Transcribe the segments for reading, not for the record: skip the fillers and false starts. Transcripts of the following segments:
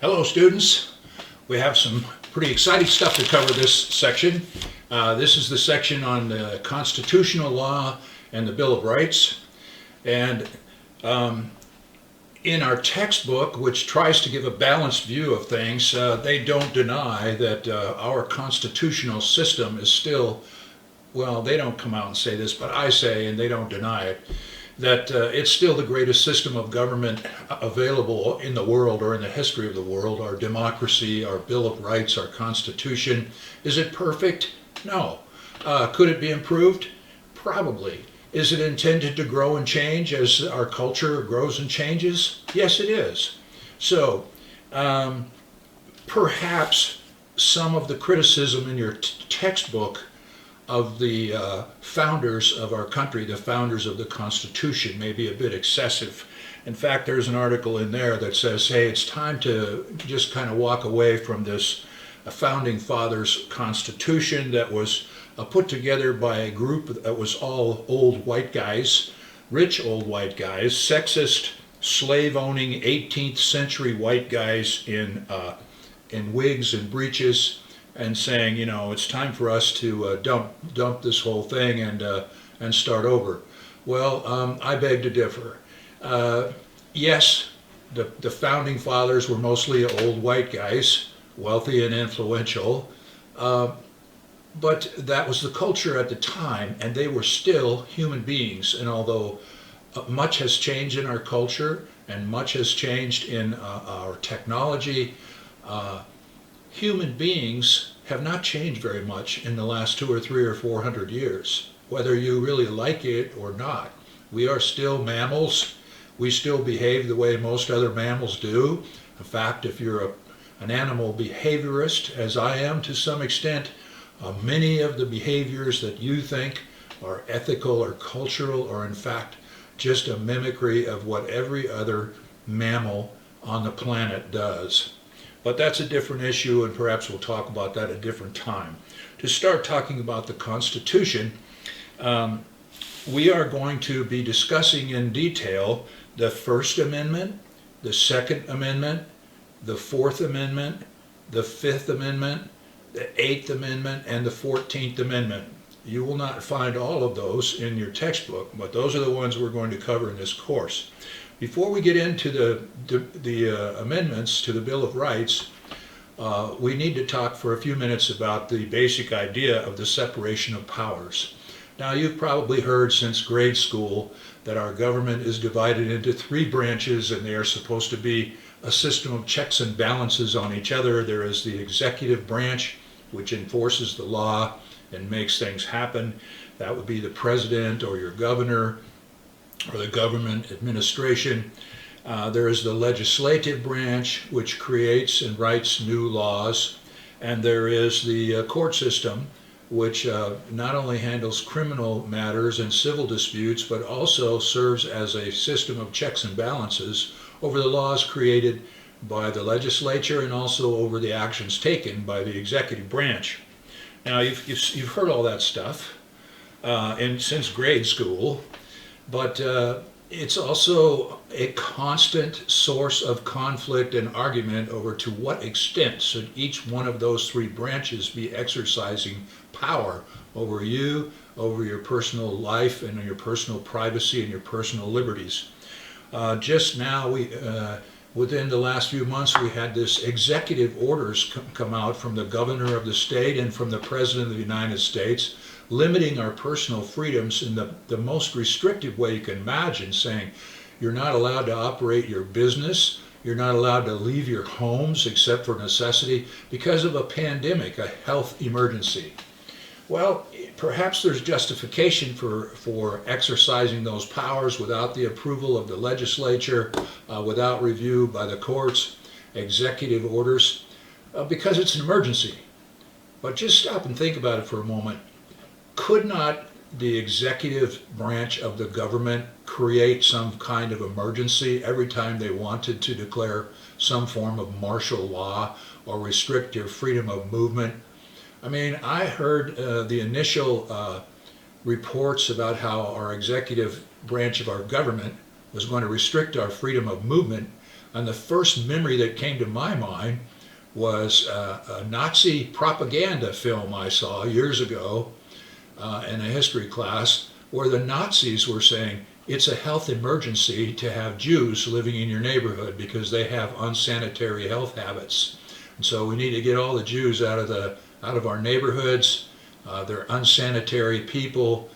Hello students. We have some pretty exciting stuff to cover this section. This is the section on the constitutional law and the Bill of Rights. And in our textbook, which tries to give a balanced view of things, they don't deny that our constitutional system is still, well, they don't come out and say this, but I say, and they don't deny it, that it's still the greatest system of government available in the world or in the history of the world. Our democracy, our Bill of Rights, our Constitution. Is it perfect? No. Could it be improved? Probably. Is it intended to grow and change as our culture grows and changes? Yes, it is. So perhaps some of the criticism in your textbook of the founders of our country, the founders of the Constitution, may be a bit excessive. In fact, there's an article in there that says, hey, it's time to just kind of walk away from this founding fathers Constitution that was put together by a group that was all old white guys, rich old white guys, sexist, slave-owning 18th century white guys in wigs and breeches, and saying, you know, it's time for us to dump this whole thing and start over. Well, I beg to differ. Yes, the founding fathers were mostly old white guys, wealthy and influential, but that was the culture at the time, and they were still human beings. And although much has changed in our culture and much has changed in our technology, human beings have not changed very much in the last 200 or 300 or 400 years, whether you really like it or not. We are still mammals. We still behave the way most other mammals do. In fact, if you're an animal behaviorist, as I am to some extent, many of the behaviors that you think are ethical or cultural are in fact just a mimicry of what every other mammal on the planet does. But that's a different issue, and perhaps we'll talk about that at a different time. To start talking about the Constitution, we are going to be discussing in detail the First Amendment, the Second Amendment, the Fourth Amendment, the Fifth Amendment, the Eighth Amendment, and the 14th Amendment. You will not find all of those in your textbook, but those are the ones we're going to cover in this course. Before we get into the amendments to the Bill of Rights, we need to talk for a few minutes about the basic idea of the separation of powers. Now, you've probably heard since grade school that our government is divided into three branches, and they are supposed to be a system of checks and balances on each other. There is the executive branch, which enforces the law and makes things happen. That would be the president or your governor, or the government administration. There is the legislative branch, which creates and writes new laws, and there is the court system, which not only handles criminal matters and civil disputes, but also serves as a system of checks and balances over the laws created by the legislature and also over the actions taken by the executive branch. Now, you've heard all that stuff since grade school. But it's also a constant source of conflict and argument over to what extent should each one of those three branches be exercising power over you, over your personal life and your personal privacy and your personal liberties. Just now, within the last few months, we had this executive orders come out from the governor of the state and from the president of the United States, limiting our personal freedoms in the most restrictive way you can imagine, saying you're not allowed to operate your business, you're not allowed to leave your homes except for necessity because of a pandemic, a health emergency. Well, perhaps there's justification for exercising those powers without the approval of the legislature, without review by the courts, executive orders, because it's an emergency. But just stop and think about it for a moment. Could not the executive branch of the government create some kind of emergency every time they wanted to declare some form of martial law or restrict your freedom of movement? I mean, I heard the initial reports about how our executive branch of our government was going to restrict our freedom of movement And the first memory that came to my mind was a Nazi propaganda film I saw years ago in a history class, where the Nazis were saying it's a health emergency to have Jews living in your neighborhood because they have unsanitary health habits. And so we need to get all the Jews out of our neighborhoods. They're unsanitary people.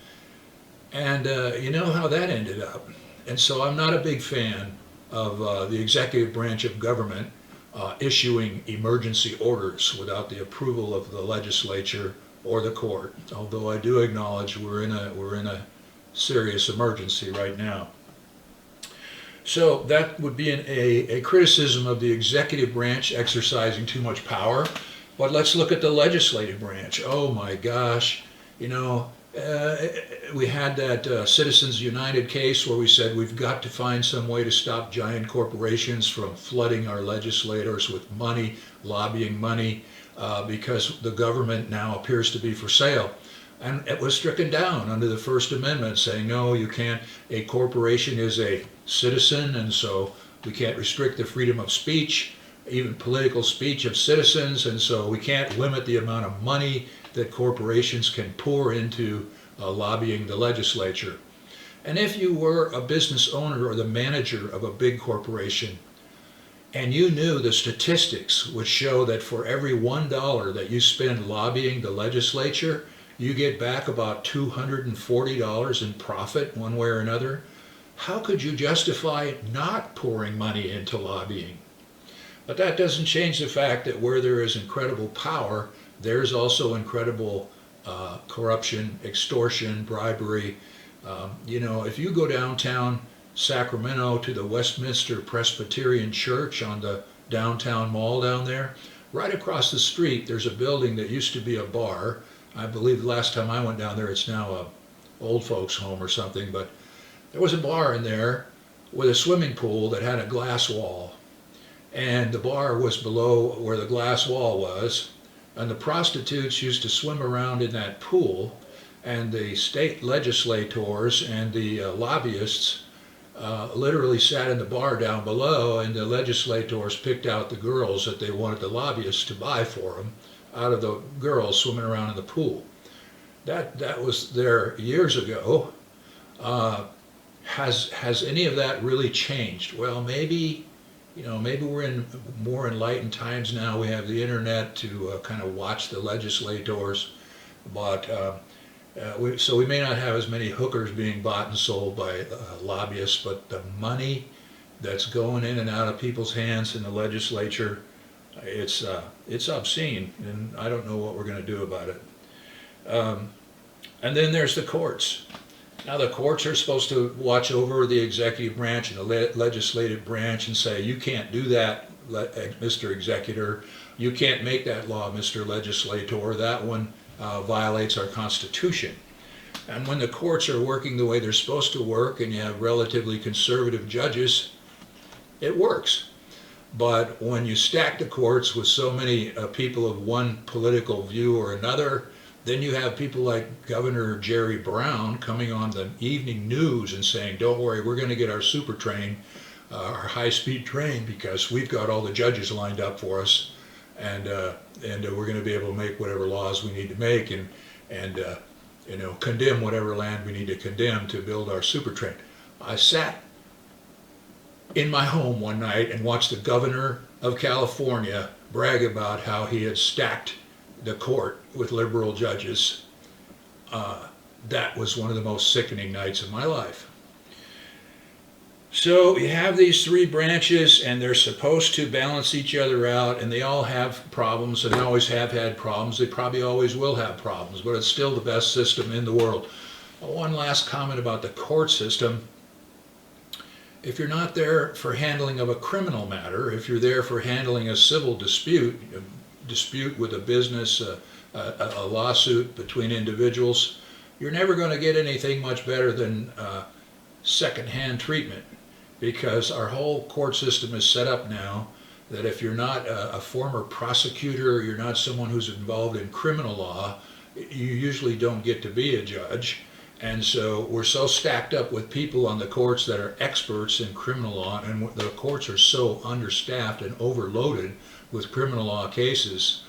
And you know how that ended up. And so I'm not a big fan of the executive branch of government issuing emergency orders without the approval of the legislature or the court, although I do acknowledge we're in a serious emergency right now. So that would be a criticism of the executive branch exercising too much power. But let's look at the legislative branch. Oh my gosh, you know, we had that Citizens United case where we said we've got to find some way to stop giant corporations from flooding our legislators with money, lobbying money, because the government now appears to be for sale. And it was stricken down under the First Amendment, saying, no, you can't, a corporation is a citizen, and so we can't restrict the freedom of speech, even political speech of citizens, and so we can't limit the amount of money that corporations can pour into lobbying the legislature. And if you were a business owner or the manager of a big corporation, and you knew the statistics would show that for every $1 that you spend lobbying the legislature, you get back about $240 in profit one way or another, how could you justify not pouring money into lobbying? But that doesn't change the fact that where there is incredible power, there's also incredible corruption, extortion, bribery. You know, if you go downtown Sacramento to the Westminster Presbyterian Church on the downtown mall down there, right across the street there's a building that used to be a bar. I believe the last time I went down there it's now a old folks home or something, but there was a bar in there with a swimming pool that had a glass wall, and the bar was below where the glass wall was, and the prostitutes used to swim around in that pool, and the state legislators and the lobbyists literally sat in the bar down below, and the legislators picked out the girls that they wanted the lobbyists to buy for them out of the girls swimming around in the pool. That was there years ago. Has any of that really changed? Well, maybe, you know, maybe we're in more enlightened times now. We have the internet to kind of watch the legislators, but so we may not have as many hookers being bought and sold by lobbyists, but the money that's going in and out of people's hands in the legislature, it's obscene, and I don't know what we're going to do about it. And then there's the courts. Now the courts are supposed to watch over the executive branch and the legislative branch and say, you can't do that, Mr. Executor. You can't make that law, Mr. Legislator. That one violates our Constitution. And when the courts are working the way they're supposed to work and you have relatively conservative judges, it works. But when you stack the courts with so many people of one political view or another, then you have people like Governor Jerry Brown coming on the evening news and saying, don't worry, we're going to get our super train, our high-speed train, because we've got all the judges lined up for us, and we're going to be able to make whatever laws we need to make, and you know, condemn whatever land we need to condemn to build our super train. I sat in my home one night and watched the governor of California brag about how he had stacked the court with liberal judges. That was one of the most sickening nights of my life. So you have these three branches, and they're supposed to balance each other out, and they all have problems, and they always have had problems. They probably always will have problems, but it's still the best system in the world. One last comment about the court system. If you're not there for handling of a criminal matter, if you're there for handling a civil dispute with a business, a lawsuit between individuals, you're never going to get anything much better than second-hand treatment, because our whole court system is set up now that if you're not a former prosecutor, you're not someone who's involved in criminal law, you usually don't get to be a judge. And so we're so stacked up with people on the courts that are experts in criminal law, and the courts are so understaffed and overloaded with criminal law cases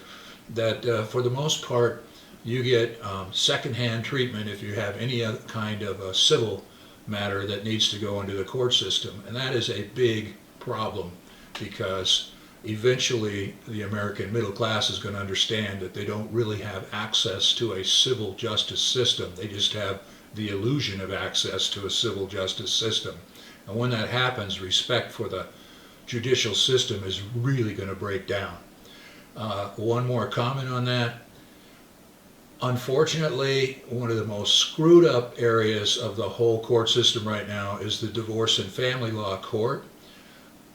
that for the most part you get secondhand treatment if you have any other kind of a civil matter that needs to go into the court system. And that is a big problem, because eventually the American middle class is going to understand that they don't really have access to a civil justice system. They just have the illusion of access to a civil justice system. And when that happens, respect for the judicial system is really going to break down. One more comment on that. Unfortunately, one of the most screwed up areas of the whole court system right now is the divorce and family law court.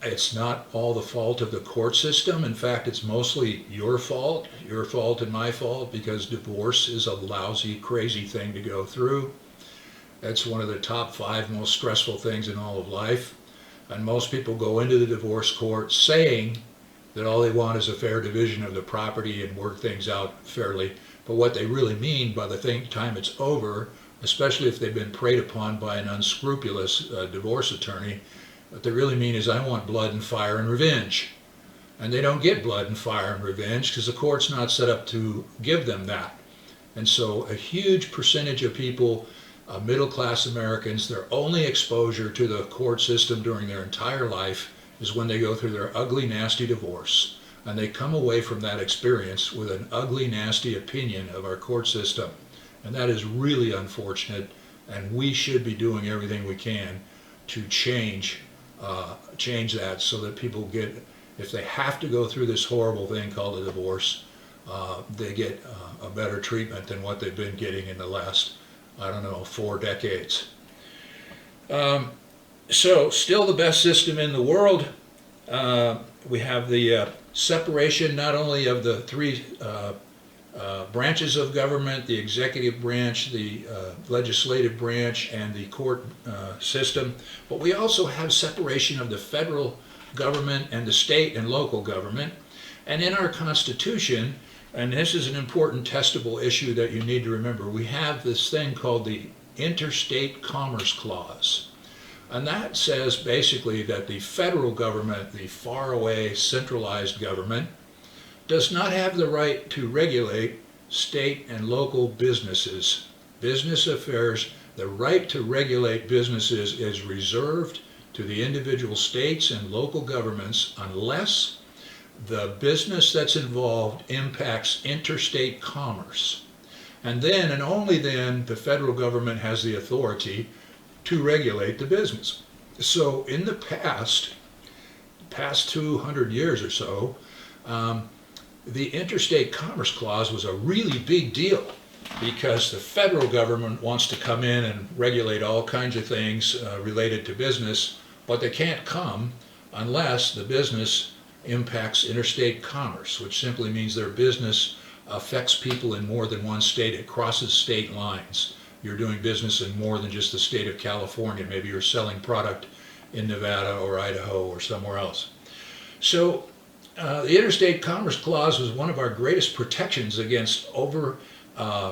It's not all the fault of the court system. In fact, it's mostly your fault and my fault, because divorce is a lousy, crazy thing to go through. It's one of the top 5 most stressful things in all of life. And most people go into the divorce court saying that all they want is a fair division of the property and work things out fairly. But what they really mean by the time it's over, especially if they've been preyed upon by an unscrupulous divorce attorney, what they really mean is, I want blood and fire and revenge. And they don't get blood and fire and revenge because the court's not set up to give them that. And so a huge percentage of people, middle-class Americans, their only exposure to the court system during their entire life is when they go through their ugly, nasty divorce. And they come away from that experience with an ugly, nasty opinion of our court system. And that is really unfortunate, and we should be doing everything we can to change that, so that people get, if they have to go through this horrible thing called a divorce, they get a better treatment than what they've been getting in the last, 4 decades. So still the best system in the world. We have the separation not only of the 3 branches of government, the executive branch, the legislative branch, and the court system, but we also have separation of the federal government and the state and local government. And in our Constitution, and this is an important testable issue that you need to remember, we have this thing called the Interstate Commerce Clause. And that says basically that the federal government, the faraway centralized government, does not have the right to regulate state and local businesses. Business affairs, the right to regulate businesses is reserved to the individual states and local governments unless the business that's involved impacts interstate commerce. And then, and only then, the federal government has the authority to regulate the business. So in the past 200 years or so, the Interstate Commerce Clause was a really big deal, because the federal government wants to come in and regulate all kinds of things related to business, but they can't come unless the business impacts interstate commerce, which simply means their business affects people in more than one state. It crosses state lines. You're doing business in more than just the state of California. Maybe you're selling product in Nevada or Idaho or somewhere else. So the Interstate Commerce Clause was one of our greatest protections against overzealous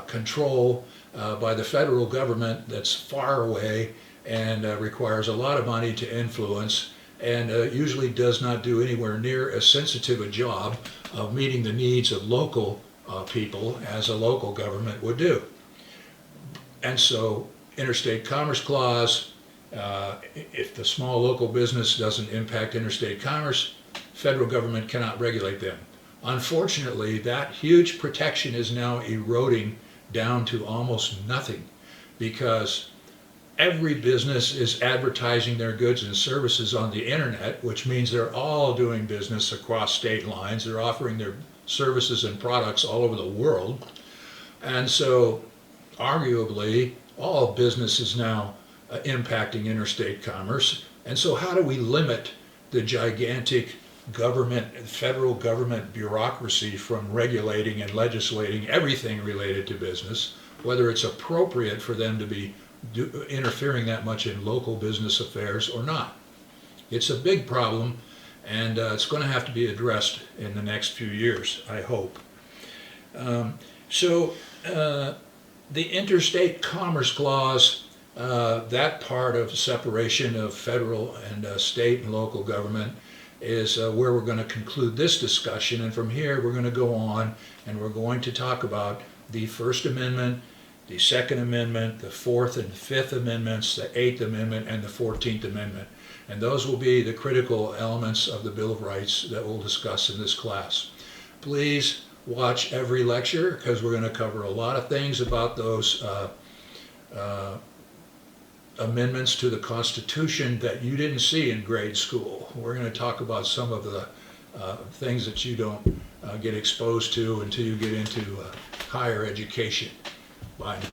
control by the federal government that's far away and requires a lot of money to influence, and usually does not do anywhere near as sensitive a job of meeting the needs of local people as a local government would do. And so, Interstate Commerce Clause, if the small local business doesn't impact interstate commerce, federal government cannot regulate them. Unfortunately, that huge protection is now eroding down to almost nothing, because every business is advertising their goods and services on the internet, which means they're all doing business across state lines. They're offering their services and products all over the world. And so, arguably, all business is now impacting interstate commerce. And so how do we limit the gigantic government, federal government bureaucracy from regulating and legislating everything related to business, whether it's appropriate for them to be interfering that much in local business affairs or not? It's a big problem, and it's going to have to be addressed in the next few years, I hope. The Interstate Commerce Clause, that part of separation of federal and state and local government is where we're going to conclude this discussion. And from here, we're going to go on and we're going to talk about the First Amendment, the Second Amendment, the Fourth and Fifth Amendments, the Eighth Amendment, and the 14th Amendment. And those will be the critical elements of the Bill of Rights that we'll discuss in this class. Please watch every lecture because we're going to cover a lot of things about those amendments to the Constitution that you didn't see in grade school. We're going to talk about some of the things that you don't get exposed to until you get into higher education. Bye.